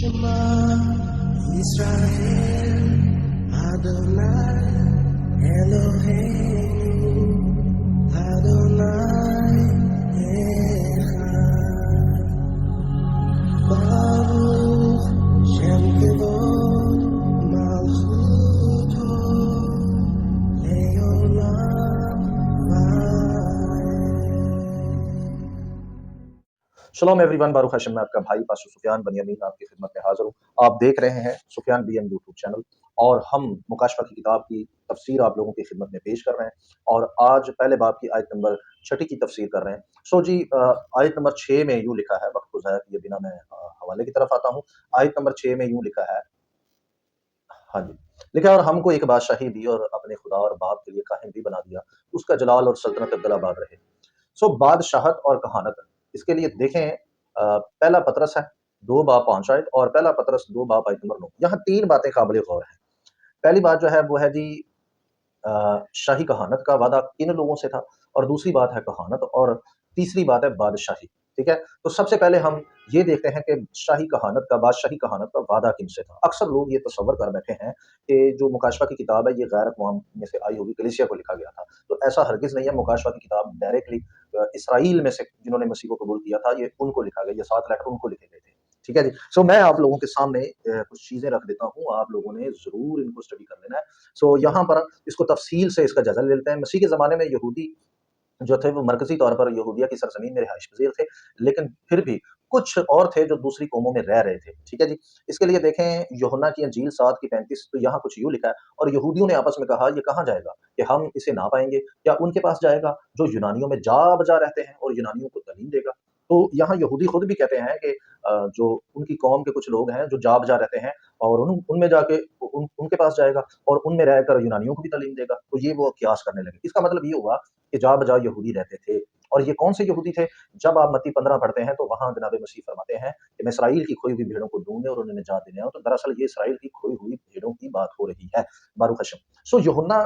Shema Israel Adonai Eloheinu Adonai Echad Baruch Shem Kevod Malchuto Leolam shalom everyone, Baruch Hashem में आपका भाई pastor Sufiyan बनियामीन आपकी खिदमत में हाजिर हूँ। आप देख रहे हैं सुफियान बीएम यूट्यूब चैनल और हम मुकाशफा की किताब की तफसीर आप लोगों की खिदमत में पेश कर रहे हैं और आज पहले बाब की आयत नंबर 6 की तफसीर कर रहे हैं। सो जी, आयत नंबर 6 में यूँ लिखा है, वक्त को ज़ाया किए बिना मैं हवाले की तरफ आता हूँ। आयत नंबर 6 में यूँ लिखा है, हाँ जी, लिखा है, और हमको एक बादशाही दी और अपने खुदा और बाप के लिए काहिन भी बना दिया, उसका जलाल और सल्तनत अब्दुल्लाबाद रहे। सो बादशाहत और कहानत, इसके लिए देखें, पहला पतरस है 2 बाब 5 आयत और पहला पतरस 2 बाब आयत नंबर 9। यहाँ 3 बातें काबिल गौर हैं। पहली बात जो है वो है जी, शाही कहानत का वादा किन लोगों से था, और दूसरी बात है कहानत, और तीसरी बात है बादशाही। ठीक है, तो सबसे पहले हम ये देखते हैं कि शाही कहानत का, बादशाही कहानत का वादा किनसे था। अक्सर लोग ये तसव्वुर कर बैठे हैं कि जो मुकाशफा की किताब है ये गैर अक़वाम में से आई होगी, कलीसिया को लिखा गया था। तो ऐसा हरगिज़ नहीं है। मुकाशफा की किताब डायरेक्टली इसराइल में से जिन्होंने मसीह को कबूल किया था, ये उनको लिखा गया, ये 7 लेटर उनको लिखे गए थे। ठीक है जी। सो मैं आप लोगों के सामने कुछ चीज़ें रख देता हूँ, आप लोगों ने ज़रूर इनको स्टडी कर लेना है। सो यहाँ पर इसको तफसील से इसका जायज़ा ले लेते हैं। मसीह के ज़माने में यहूदी जो थे वो मरकज़ी तौर पर यहूदिया की सरज़मीन में रिहाइश पज़ीर थे, लेकिन फिर भी कुछ और थे जो दूसरी कौमों में रह रहे थे। ठीक है जी। इसके लिए देखें यूहन्ना की इंजील 7 की 35, तो यहाँ कुछ यूँ लिखा है, और यहूदियों ने आपस में कहा, ये कहाँ जाएगा कि हम इसे ना पाएँगे? क्या उनके पास जाएगा जो यूनानियों में जा-बजा रहते हैं और यूनानियों को तालीम देगा? तो यहाँ यहूदी खुद भी कहते हैं कि जो उनकी कौम के कुछ लोग हैं जो जा-बजा रहते हैं और उनमें जाके उनके पास जाएगा और उनमें रहकर यूनानियों को भी तालीम देगा। तो ये वो क़ियास करने लगे। इसका मतलब ये हुआ कि जा-बजा यहूदी रहते थे। और ये कौन से यहूदी थे? जब आप मत्ती 15 पढ़ते हैं तो वहाँ जनाब मसीह फरमाते हैं कि मैं इसराइल की खोई हुई भेड़ों को ढूँढने और उन्हें निजात देने आया हूँ। तो दरअसल ये इसराइल की खोई हुई भेड़ों की बात हो रही है। बारूक हशम। सो यूहन्ना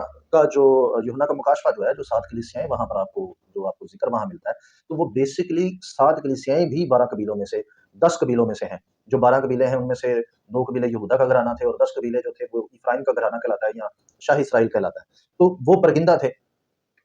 का मुकाशफा जो है, जो 7 कलीसियाएँ वहाँ पर आपको ज़िक्र वहाँ मिलता है, तो वो बेसिकली 7 कलीसियाएँ भी 12 कबीलों में से 10 कबीलों में से हैं। जो 12 कबीले हैं उनमें से 2 कबीले यहूदा का घराना थे और 10 कबीले जो थे वो इफ्राइम का घराना कहलाता है या शाही इसराइल कहलाता है। तो वो परगिंदा थे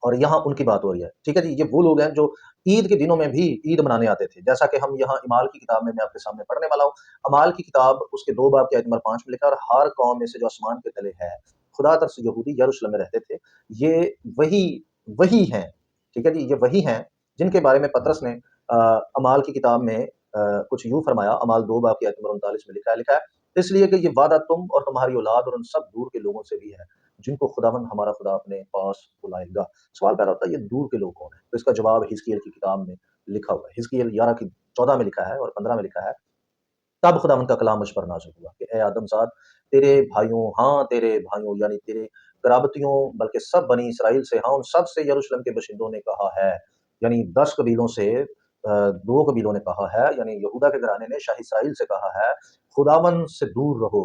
और यहाँ उनकी बात हो रही है। ठीक है जी। ये वो लोग हैं जो ईद के दिनों में भी ईद मनाने आते थे। जैसा कि हम यहाँ इमाल की किताब में मैं आपके सामने पढ़ने वाला हूँ। अमाल की किताब उसके 2 बाब की आयत नंबर 5 में लिखा है, और हर कौम में से जो आसमान के तले है, खुदा तरफ से यहूदी यरूशलेम में रहते थे। ये वही वही हैं। ठीक है जी, ये वही हैं जिनके बारे में पतरस ने अमाल की किताब में कुछ यूँ फरमाया। अमाल 2 बाब की आयत नंबर 39 में लिखा है, इसलिए कि ये वादा तुम और तुम्हारी औलाद और उन सब दूर के लोगों से भी है, जिनको खुदावंद हमारा खुदा अपने पास बुलाएगा। सवाल पैदा होता है, ये दूर के लोग कौन हैं? तो इसका जवाब हिजकिय्येल की किताब में लिखा हुआ है। हिजकिय्येल 11 की 14 में लिखा है और 15 में लिखा है, तब खुदावंद का कलाम मुझ पर नाज़िल हुआ कि ए आदमज़ाद, तेरे भाइयों, हाँ तेरे भाइयों यानी तेरे कराबतियों, बल्कि सब बनी इसराइल से, हाँ उन सब से यरूशलेम के बशिंदों ने कहा है, यानी 10 कबीलों से 2 कबीलों ने कहा है, यानी यहूदा के घराने ने शाही इसराइल से कहा है, खुदावंद से दूर रहो,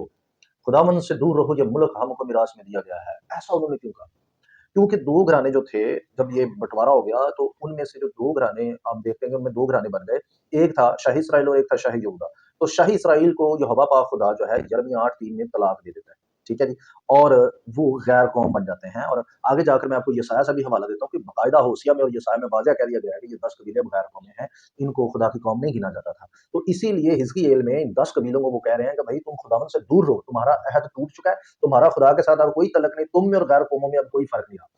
खुदावंद से दूर रहो, ये मुल्क हमको मिरास में दिया गया है। ऐसा उन्होंने क्यों कहा? क्योंकि 2 घराने जो थे, जब ये बँटवारा हो गया तो उनमें से जो 2 घराने आप देखते हैं कि उनमें 2 घराने बन गए। एक था शाही इसराइल और एक था शाही यहूदा। तो शाही इसराइल को यहोवा पाक खुदा जो है यिर्मयाह 8:3 में तलाक दे देता है। ठीक है जी? और वो गैर कौम बन जाते हैं, और आगे जाकर मैं आपको यशायाह से भी हवाला देता हूँ कि बाकायदा होसिया में और यशायाह में वाज़ह कह दिया गया है कि ये 10 कबीले अब गैर कौमें हैं, इनको खुदा की कौम नहीं गिना जाता था। तो इसीलिए हिजकिय्येल में इन 10 कबीलों को वो कह रहे हैं कि भई तुम खुदावंद से दूर रहो, तुम्हारा अहद टूट चुका है, तुम्हारा खुदा के साथ अब कोई तल्लक नहीं, तुम में और गैर कौमों में अब कोई फ़र्क नहीं रहा।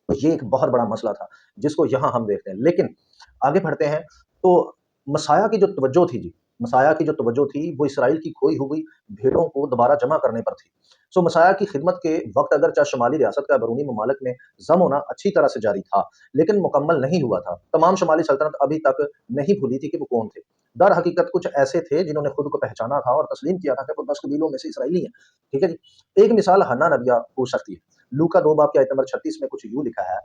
तो ये एक बहुत बड़ा मसला था, जिसको यहाँ हम देखते हैं। लेकिन आगे बढ़ते हैं, तो मसाया की जो तवज्जो थी जी, मसाया की जो तवज्जो थी, वो इसराइल की खोई हुई भेड़ों को दोबारा जमा करने पर थी। सो मसाया की खिदमत के वक़्त अगरचे शुमाली रियासत का बैरूनी ममालिक में जम होना अच्छी तरह से जारी था, लेकिन मुकम्मल नहीं हुआ था। तमाम शुमाली सल्तनत अभी तक नहीं भूली थी कि वो कौन थे। दर हकीकत कुछ ऐसे थे जिन्होंने खुद को पहचाना था और तस्लीम किया था कि वो 10 कबीलों में से इसराइली हैं। ठीक है जी? एक मिसाल हन्ना नबिया हो सकती है। लूका 2 बाब की आयत नंबर 36 में कुछ यूँ लिखा है,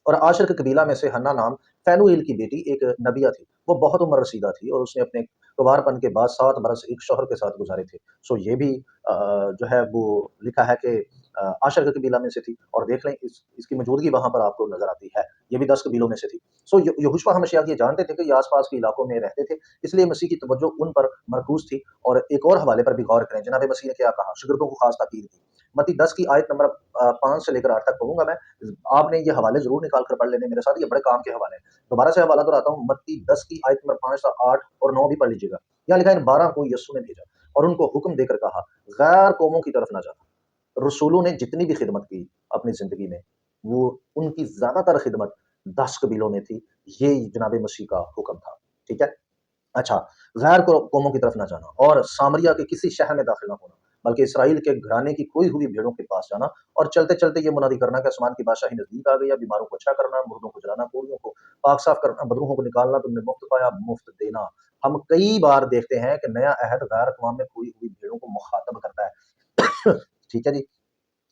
और आशर के कबीला में से हन्ना नाम फैनुएल की बेटी एक नबिया थी। वो बहुत उम्र रसीदा थी और उसने अपने कुँवारपन के बाद 7 बरस एक शौहर के साथ गुज़ारे थे। सो ये भी जो है वो लिखा है कि आशर के कबीला में से थी, और देख लें इसकी मौजूदगी वहाँ पर आपको नज़र आती है। ये भी 10 कबीलों में से थी। सो यहोशू हमशयाह ये जानते थे कि ये आस-पास के इलाकों में रहते थे, इसलिए मसीह की तवज्जो उन पर मरकूज़ थी। और एक और हवाले पर भी गौर करें, जनाब मसीह ने क्या कहा, शागिर्दों को खास ताकीद की। मत्ती 10 की आयत नंबर 5 से लेकर 8 तक पढ़ूँगा मैं। आपने ये हवाले ज़रूर निकाल कर पढ़ लेने मेरे साथ, ये बड़े काम के हवाले हैं। दोबारा से हवाला दोहराता हूँ, मत्ती 10 की आयत नंबर 5 से 8 और 9 भी पढ़ लीजिएगा। यहाँ लिखा है, इन 12 को यीशु ने भेजा और उनको हुक्म देकर कहा, गैर कौमों की तरफ ना जाना। रसूलों ने जितनी भी खिदमत की अपनी ज़िंदगी में, वो उनकी ज़्यादातर खिदमत 10 कबीलों में थी। ये जनाब मसीह का हुक्म था। ठीक है? अच्छा, गैर कौमों की तरफ ना जाना और सामरिया के किसी शहर में दाखिल ना होना, बल्कि इसराइल के घराने की खोई हुई भेड़ों के पास जाना और चलते-चलते ये मुनादी करना कि आसमान की बादशाही नज़दीक आ गई है, बीमारों को अच्छा करना, मुर्दों को जलाना, कोढ़ियों को पाक साफ करना, बदरूहों को निकालना, तुमने मुफ्त पाया, मुफ्त देना। हम कई बार देखते हैं कि नया अहद गैर अक़वाम में खोई हुई भेड़ों को मुखातब करता है। ठीक है जी?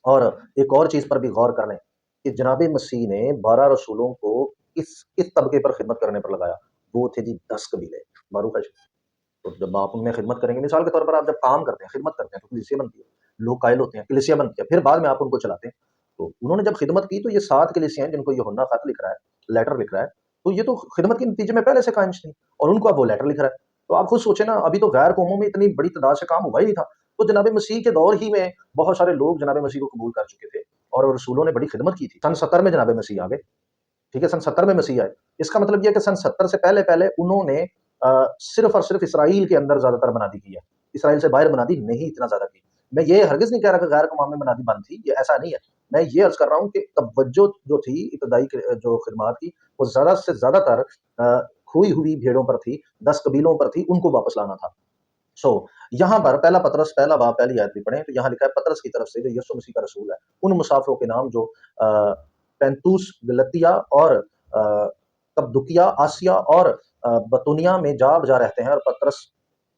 और एक और चीज़ पर भी गौर कर लें कि जनाब मसीह ने 12 रसूलों को किस तबके पर खिदमत करने पर लगाया। वो थे जी 10 कबीले। बारूक है। तो जब आप उनमें खिदमत करेंगे, मिसाल के तौर पर आप जब काम करते हैं, खिदमत करते हैं, तो कलीसिया बनती है। लोग कायल होते हैं, कलीसिया बनती है, फिर बाद में आप उनको चलाते हैं। तो उन्होंने जब खिदमत की, तो ये 7 कलीसियाएँ जिनको यूहन्ना खत लिख रहा है, लेटर लिख रहा है, तो ये तो खिदमत के नतीजे में पहले से कायम थी, और उनको अब वो लेटर लिख रहा है। तो आप खुद सोचें ना, अभी तो गैर कौमों में इतनी बड़ी तादाद से काम हुआ ही नहीं था। तो जनाब मसीह के दौर ही में बहुत सारे लोग जनाब मसीह को कबूल कर चुके थे, और रसूलों ने बड़ी खिदमत की थी। सन 70 में जनाब मसीह आ गए। ठीक है, सन 70 में मसीह आए। इसका मतलब ये है कि सन 70 से पहले-पहले उन्होंने सिर्फ़ और सिर्फ़ इसराइल के अंदर ज़्यादातर मनादी की है। इसराइल से बाहर मनादी नहीं इतना ज़्यादा की। मैं ये हरगिज़ नहीं कह रहा कि गैर कौम में मनादी बंद थी, ये ऐसा नहीं है। मैं ये अर्ज़ कर रहा हूँ कि तवज्जो जो थी इब्तदाई जो खिदमत की, वो ज़्यादा से ज़्यादातर खोई हुई भेड़ों पर थी, 10 कबीलों पर थी, उनको वापस लाना था। सो यहाँ पर पहला पतरस पहला बाब पहली आयत भी पढ़ें, तो यहाँ लिखा है, पतरस की तरफ से जो यीशु मसीह का रसूल है, उन मुसाफिरों के नाम जो पैंतूस, गलतिया और कप्पदूकिया, आसिया और बतूनिया में जा बजा रहते हैं। और पतरस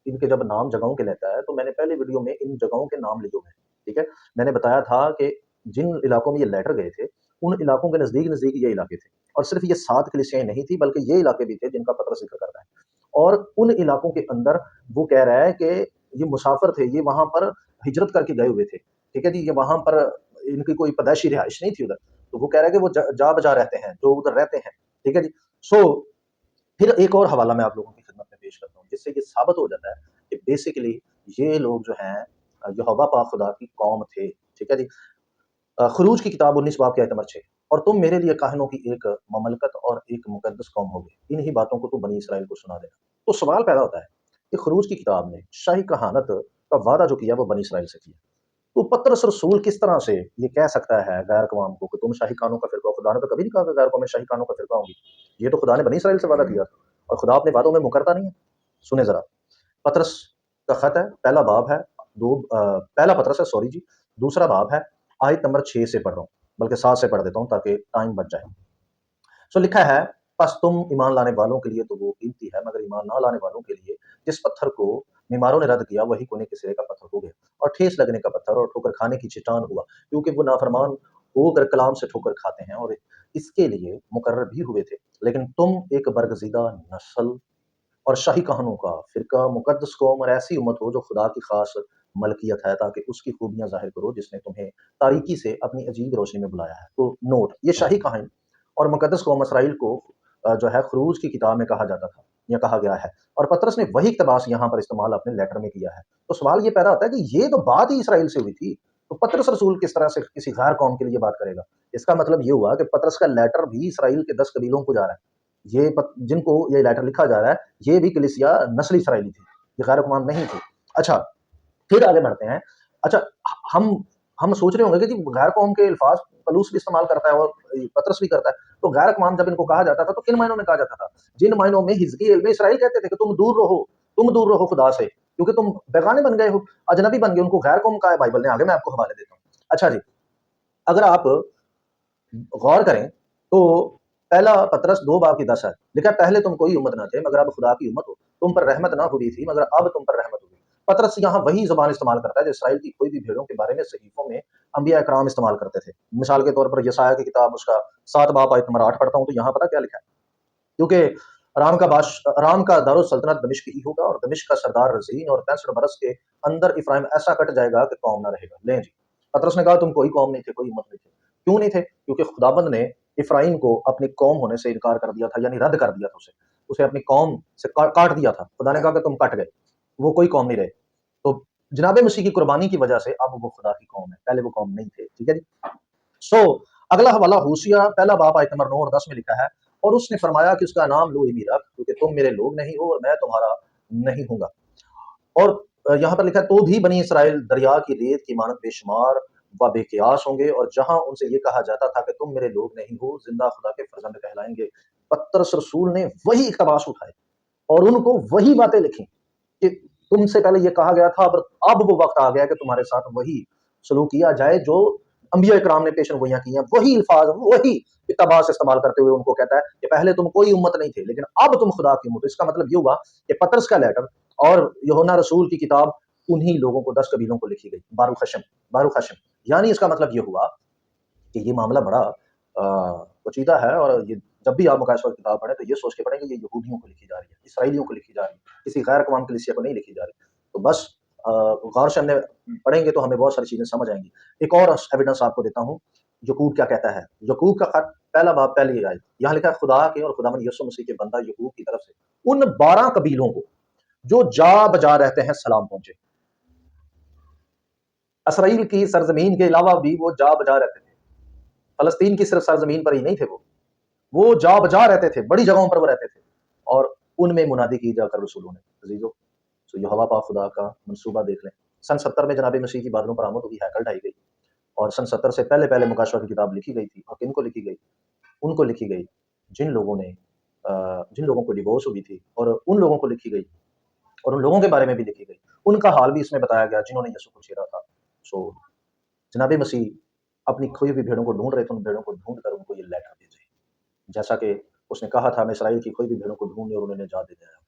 इनके जब नाम जगहों के लेता है, तो मैंने पहले वीडियो में इन जगहों के नाम लिए हुए हैं। ठीक है? मैंने बताया था कि जिन इलाकों में ये लेटर गए थे, उन इलाकों के नज़दीक-नज़दीक ये इलाके थे, और सिर्फ़ ये 7 कलीसियाएँ नहीं थी, बल्कि ये इलाके भी थे जिनका पतरस ज़िक्र कर रहा है। और उन इलाकों के अंदर वो कह रहा है कि ये मुसाफिर थे, ये वहाँ पर हिजरत करके गए हुए थे। ठीक है जी? ये वहाँ पर इनकी कोई पैदाइशी रिहाइश नहीं थी उधर। तो वो कह रहा है कि वो जा बजा रहते हैं, जो उधर रहते हैं। ठीक है जी? सो फिर एक और हवाला मैं आप लोगों की खिदमत में पेश करता हूँ, जिससे ये साबित हो जाता है कि बेसिकली ये लोग जो हैं यहोवा पाक खुदा की कौम थे। ठीक है जी? खरूज की किताब 19 बाब की आयत नंबर 6, और तुम मेरे लिए काहिनों की एक ममलकत और एक मुकद्दस कौम होगे, इन्हीं बातों को तू बनी इसराइल को सुना देना। तो सवाल पैदा होता है कि खरूज की किताब ने शाही कहानत का वादा जो किया वो बनी इसराइल से किया। तो पतरस रसूल किस तरह से ये कह सकता है गैर कौम को कि तुम शाही कानों का फिरका हो? खुदा ने तो कभी नहीं कहा कि गैर कौमें शाही कानों का फिरका होंगी। ये तो खुदा ने बनी इसराइल से वादा किया था, और खुदा अपने वादों में मुकरता नहीं है। सुने ज़रा, पतरस का खत है, पहला बाब है, पहला पतरस है, सॉरी जी, दूसरा बाब है, आयत नंबर 6 से पढ़ रहा हूँ, बल्कि 7 से पढ़ देता हूँ ताकि टाइम बच जाए। सो लिखा है, बस तुम ईमान लाने वालों के लिए तो वो कीमती है, मगर ईमान ना लाने वालों के लिए जिस पत्थर को मीमारों ने रद्द किया, वही कोने के सिरे का पत्थर हो गया, और ठेस लगने का पत्थर और ठोकर खाने की चट्टान हुआ, क्योंकि वो नाफरमान होकर कलाम से ठोकर खाते हैं और इसके लिए मुकर्रर भी हुए थे। लेकिन तुम एक बरगज़ीदा नस्ल और शाही कहानों का फिरका, मुकद्दस कौम और ऐसी उम्मत हो जो खुदा की खास मलकियत है, ताकि उसकी खूबियाँ ज़ाहिर करो, जिसने तुम्हें तारीकी से अपनी अजीब रोशनी में बुलाया है। तो नोट, ये शाही कहानी और मुकद्दस कौम इसराइल को जो है खरूज की किताब में कहा जाता था या कहा गया है, और पतरस ने वही इक़्तिबास यहाँ पर इस्तेमाल अपने लेटर में किया है। तो सवाल ये पैदा होता है कि ये तो बात ही इसराइल से हुई थी, तो पतरस रसूल किस तरह से किसी गैर कौम के लिए बात करेगा? इसका मतलब ये हुआ कि पतरस का लेटर भी इसराइल के 10 कबीलों को जा रहा है। जिनको ये लेटर लिखा जा रहा है, ये भी कलीसिया नस्ली इसराइली थी, ये गैर कौम नहीं थी। अच्छा, फिर आगे बढ़ते हैं। अच्छा, हम हम सोच रहे होंगे कि जी गैर कौम के अल्फाज पलूस भी इस्तेमाल करता है और पतरस भी करता है। तो गैर कौम जब इनको कहा जाता था, तो किन मायनों में कहा जाता था? जिन मायनों में हिजकिय्याल में इसराइल कहते थे कि तुम दूर रहो खुदा से, क्योंकि तुम बेगाने बन गए हो, अजनबी बन गए। उनको गैर कौम कहा है बाइबल ने, आगे मैं आपको हवाले देता हूँ। अच्छा जी, अगर आप गौर करें, तो पहला पतरस 2 बाब की 10 है। लिखा है, पहले तुम कोई उम्मत न थे, मगर अब खुदा की उम्मत हो। तुम पर रहमत ना हुई थी, मगर अब तुम पर रहमत हुई। पतरस यहाँ वही ज़ुबान इस्तेमाल करता है जो इसराइल की कोई भी भेड़ों के बारे में सहीफों में अंबिया इकराम इस्तेमाल करते थे। मिसाल के तौर पर यशायाह की किताब उसका 7 बाब आयत नंबर 8 पढ़ता हूँ, तो यहाँ पता क्या लिखा है? क्योंकि राम का दारुल सल्तनत दमिश्क ही होगा, और दमिश्क का सरदार रज़ीन, और 65 बरस के अंदर इफ्राइम ऐसा कट जाएगा कि कौम ना रहेगा। लें जी, पतरस ने कहा तुम कोई कौम नहीं थे, कोई उम्मत नहीं थे। क्यों नहीं थे? क्योंकि खुदाबंद ने इफ्राइम को अपनी कौम होने से इनकार कर दिया था, यानी रद्द कर दिया था उसे। उसे अपनी कौम से काट दिया था। खुदा ने कहा कि तुम कट गए, वो कोई कौम नहीं रहे। तो जनाब मसीह की कुर्बानी की वजह से अब वो खुदा की कौम है, पहले वो कौम नहीं थे। ठीक है जी। सो अगला हवाला होशिया पहला बाब आयत नंबर 9 और 10 में लिखा है, और उसने फरमाया कि उसका नाम लो इमी रख, क्योंकि तुम मेरे लोग नहीं हो और मैं तुम्हारा नहीं हूँगा। और यहाँ पर लिखा है, तो भी बनी इसराइल दरिया की रेत की मानत बेशुमार व बेकियास होंगे, और जहाँ उनसे ये कहा जाता था कि तुम मेरे लोग नहीं हो, जिंदा खुदा के फर्जंद कहलाएंगे। पतरस रसूल ने वही इकतबास उठाए और उनको वही बातें लिखी कि तुमसे पहले ये कहा गया था, अब वो वक्त आ गया कि तुम्हारे साथ वही सलूक किया जाए जो अंबिया इकराम ने पेशन गोइयां की हैं। वही अल्फाज, वही इकतबास इस्तेमाल करते हुए उनको कहता है कि पहले तुम कोई उम्मत नहीं थे, लेकिन अब तुम खुदा की उम्मत। इसका मतलब ये हुआ कि पतरस का लेटर और यूहन्ना रसूल की किताब उन्हीं लोगों को, 10 कबीलों को लिखी गई। बारूक हशम, यानी इसका मतलब ये हुआ कि ये मामला बड़ा पेचीदा है, और ये जब भी आप मुकाशवा की किताब पढ़ें तो ये सोच के पढ़ें कि ये यहूदियों को लिखी जा रही है, इसराइलियों को लिखी जा रही है, किसी गैर कवाम कलीसिया को नहीं लिखी जा रही। तो बस गौर से हमने पढ़ेंगे तो हमें बहुत सारी चीज़ें समझ आएँगी। एक और एविडेंस आपको देता हूँ, याकूब क्या कहता है। याकूब का खत पहला बाब पहली आयत, यहाँ लिखा है, खुदा के और खुदावंद यीशु मसीह के बंदा याकूब की तरफ से उन 12 कबीलों को जो जा बजा रहते हैं सलाम पहुंचे। इसराइल की सरजमीन के अलावा भी वो जा बजा रहते थे। फलस्तीन की सिर्फ सरजमीन पर ही नहीं थे, वो जा बजा रहते थे, बड़ी जगहों पर वो रहते थे, और उनमें मुनादी की जाकर रसूलों ने। अजीजों, सो यहोवा पा खुदा का मंसूबा देख लें। सन 70 में जनाब मसीह की बादलों पर आमद हुई, हैकल ढाई गई, और सन 70 से पहले पहले मुकाशवा की किताब लिखी गई थी। और किनको लिखी गई? उनको लिखी गई जिन लोगों ने जिन लोगों को डिवोर्स हुई थी, और उन लोगों को लिखी गई, और उन लोगों के बारे में भी लिखी गई। उनका हाल भी इसमें बताया गया जिन्होंने यीशु को छेड़ा था। सो जनाब मसीह अपनी खोई हुई भेड़ों को ढूंढ रहे थे, उन भेड़ों को ढूंढ कर उनको ये लेटर भेजे, जैसा कि उसने कहा था, मैं इसराइल की खोई हुई भेड़ों को ढूंढने और उन्हें निजात दे आया।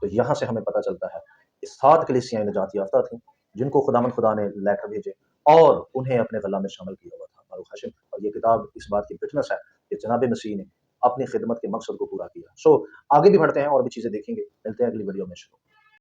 तो यहाँ से हमें पता चलता है कि 7 कलीसियाएं निजात याफ्ता थीं, जिनको खुदामंद खुदा ने लेटर भेजे और उन्हें अपने गला में शामिल किया हुआ था, बारूक हशम। और ये किताब इस बात की फिटनेस है कि जनाब मसीह ने अपनी खिदमत के मकसद को पूरा किया। सो आगे भी बढ़ते हैं और भी चीज़ें देखेंगे। मिलते हैं अगली वीडियो में। शुरू।